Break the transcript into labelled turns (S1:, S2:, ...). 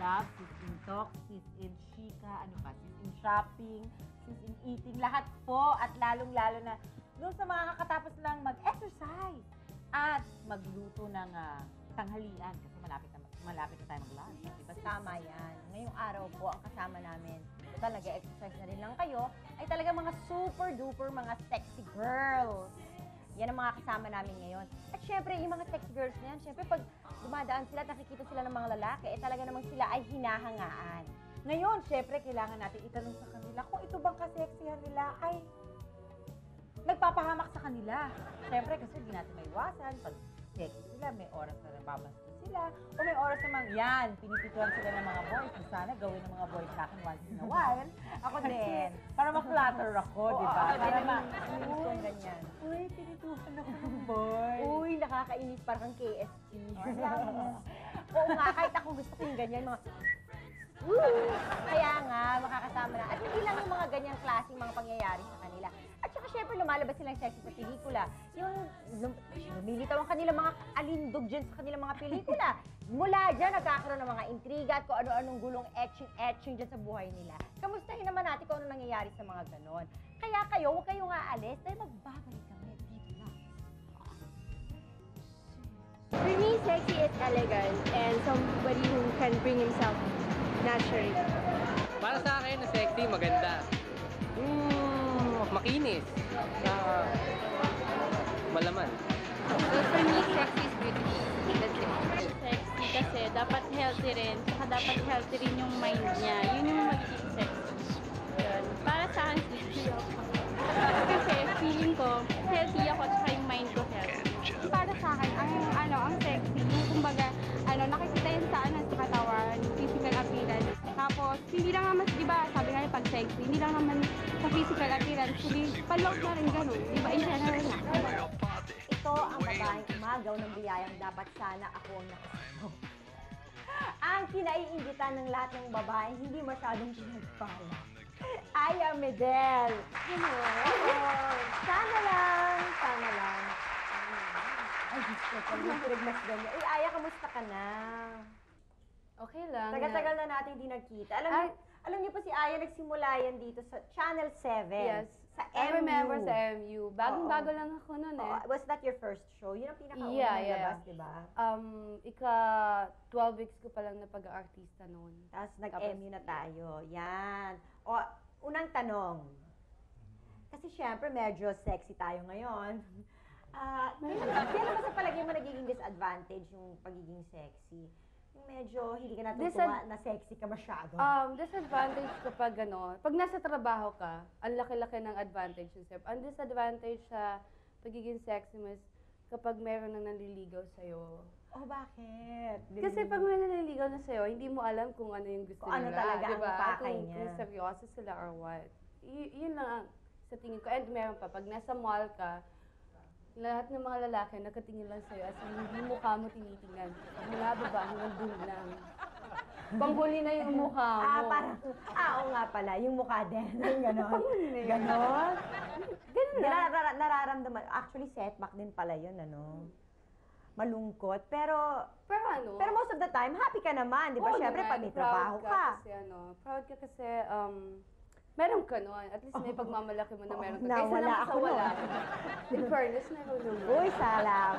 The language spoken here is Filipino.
S1: love, sis in talk, sis in chika, ano pa, sis in shopping, sis in eating, lahat po at lalong-lalo na doon sa mga kakatapos lang mag-exercise at magluto ng tanghalian kasi malapit na tayo mag-lunch.
S2: Diba? Tama yan. Ngayong araw po, ang kasama namin, total nag-exercise na rin lang kayo, ay talaga mga super-duper mga sexy girls. Yan ang mga kasama namin ngayon. At syempre, yung mga sexy girls na yan, syempre pag dumadaan sila, nakikita sila ng mga lalaki, eh talaga namang sila ay hinahangaan.
S1: Ngayon, syempre, kailangan natin itanong sa kanila kung ito bang kaseksihan nila ay nagpapahamak sa kanila. Syempre, kasi hindi natin maiwasan. Pag sexy sila, may oras na nababastos sila. O may oras namang yan, pinipituan sila ng mga boys. Na sana gawin ng mga boys sa akin once in a while. Ako din. Para ma-flatter ako, di ba? Para
S2: Uy, ganyan.
S1: Uy, pinituhan ako ng boy.
S2: Uy, nakakainis, parang KSG. Oo nga, kahit ako gusto ko yung ganyan, mga... Kaya nga, makakasama na. At hindi lang yung mga ganyang klaseng mga pangyayari sa kanila. At saka syempre, lumalabas silang sexy sa pelikula. Yung lumilitaw ang kanilang mga alindog dyan sa kanilang mga pelikula. Mula dyan, nagkakaroon ng mga intriga at kung ano-anong gulong etching dyan sa buhay nila. Kamustahin naman natin kung ano nangyayari sa mga ganon. Kaya kayo, huwag kayong aalis dahil magbabalik kami dito lang.
S3: For me, sexy is elegant and somebody who can bring himself naturally.
S4: Para sa akin, na sexy, maganda. Makinis. Malaman.
S3: So for me, sexy is beautiful. That's it.
S5: Sexy kasi dapat healthy rin. Saka dapat healthy rin yung mind niya. Yun yung magiging sexy. Yun. Para sa akin, sexy ako. Kasi feeling ko, healthy ako at saka yung mind ko healthy.
S6: Para sa akin, ang sexy, yung kumbaga, nakikita yun sa sa katawan, physical appearance. Tapos, hindi lang naman, di ba, sabi nga pag sexy, hindi lang naman sa physical appearance, kundi palok na rin gano'n. Di ba, in general na.
S2: Ito ang babaeng umagaw ng biyayang dapat sana ako ang nakasama. Ang kinaiingitan ng lahat ng babae, hindi masyadong pinagpala. Aya Medel. Sana lang. Ay, gusto ko. Pag pinagmasdan niya. Aya, kamusta ka na?
S6: Okay lang.
S2: Tagal-tagal na natin hindi nagkita. Alam niyo pa si Aya, nagsimula yan dito sa Channel 7.
S6: Yes.
S2: Sa
S6: I
S2: MU.
S6: remember sa MU. Bagong-bago lang ako noon eh.
S2: Was that your first show? Yun ang pinakaunang labas, di ba?
S6: Ika-12 weeks ko pa lang na pag-aartista noon.
S2: Tapos nag-MU na tayo. Yan. O, unang tanong. Kasi syempre, medyo sexy tayo ngayon. Kailan ba sa palagay mo nagiging disadvantage yung pagiging sexy? Yung medyo hindi ka natutuwa na sexy ka masyado.
S6: Disadvantage kapag pag nasa trabaho ka, ang laki-laki ng advantage yun. Ang disadvantage sa pagiging sexy mo is kapag meron nang nanliligaw sa'yo.
S2: Oh, bakit?
S6: Kasi pag may nanliligaw na sa'yo, hindi mo alam kung ano yung gusto
S2: Kung ano
S6: nila.
S2: talaga
S6: diba?
S2: ang pakay niya.
S6: Kung seryoso sila or what. Yun lang ang sa tingin ko. And meron pa, pag nasa mall ka, lahat ng mga lalaki nakatingin lang sa'yo as in, yung mukha mo tinitingnan. Mula baba hanggang dulo lang. Panghuli na yung mukha mo.
S2: Parang, oo nga pala, yung mukha din. Yung ganon. Ganon?
S6: Ganun lang.
S2: Nararamdaman. Actually, setback din pala yun, malungkot. Pero most of the time, happy ka naman. Di ba? Siyempre, pag may trabaho ka.
S6: Proud ka kasi, meron ka nun. At least may pagmamalaki mo na meron ka.
S2: Na wala ako.
S6: Wala. In fairness, meron naman.
S2: Uy, salamat.